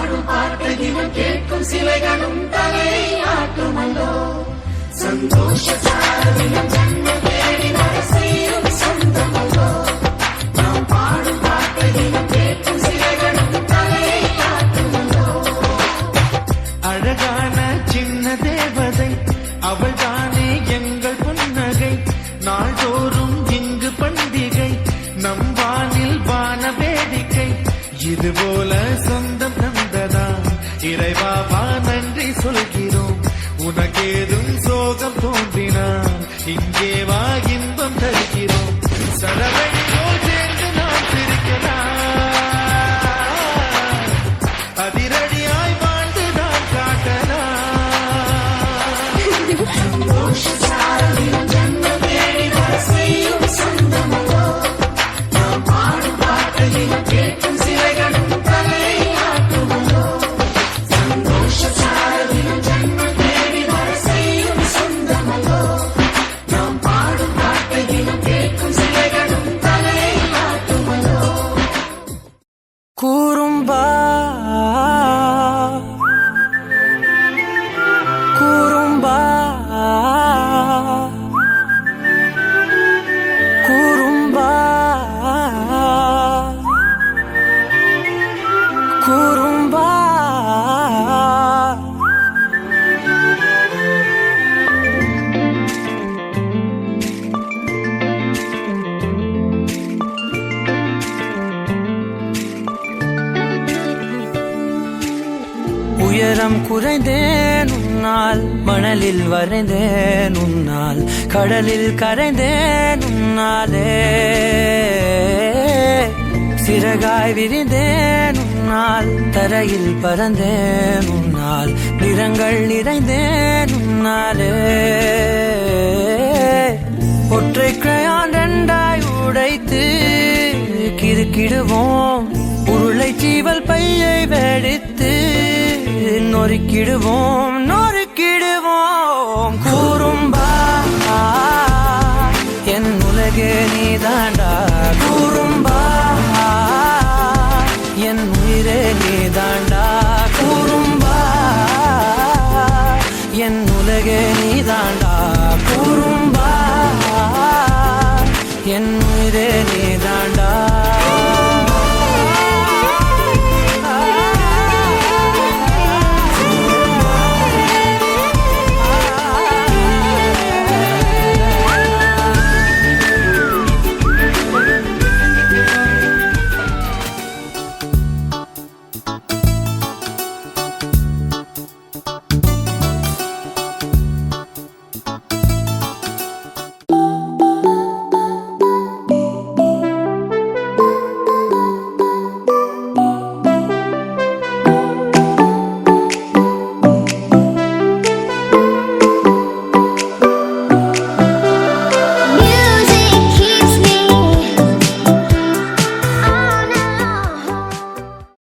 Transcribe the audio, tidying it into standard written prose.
பாடும் பாட்டை தினம் கேட்கும் சிலைகளும் தலை ஆட்டுமல்லோ சந்தோஷ சாரதினம் ஜன்ம தேடி வர செய்யும் சொந்தமல்லோ நாம் பாடும் பாட்டை தினம் கேட்கும் சிலைகளும் தலை ஆட்டுமல்லோ அழகான சின்ன தேவதை அவள் தானே எங்கள் புன்னகை நாள்தோறும் இங்கு பண்டிகை நம் வானில் வான வேடிக்கை இதுபோல சொந்தம் தந்ததா இறைவாவா நன்றி சொல்கிறோம் உனக்கேதும் சோகம் தோன்றினான் இங்கே வா இன்பம் தருகிறோம் சரவணியோ சேர்ந்து நாம் சிரிக்கலாம் அதிரடியாய் வாழ்ந்து நாம் காட்டலாம் சந்தோஷ சாரதினம் ஜன்ம தேடி வர செய்யும் சொந்தமல்லோ நாம் பாடும் பாட்டை தினம் கேட்கும் சிலைகளும் தலை ஆட்டுமல்லோ சந்தோஷ சாரதினம் ஜன்ம தேடி வர செய்யும் சொந்தமல்லோ நாம் பாடும் பாட்டை தினம் கேட்கும் சிலைகளும் தலை ஆட்டுமல்லோ கூறும்பா கூறும்பா கூறும்பா கூறும்பா உயரம் குறைந்தேன் உன்னால் மணலில் வரைந்தேன் உன்னால் கடலில் கரைந்தேன் உன்னாலே சிறகாய் விரிந்தேன் உன்னால் தரையில் பறந்தேன் உன்னால் நிறங்கள் நிறைந்தேன் உன்னாலே ஒற்றை கிரையான் ரெண்டாய் உடைத்து கிறுக்கிடுவோம் உருளை சீவல் பையை வெடித்து நொறுக்கிடுவோம்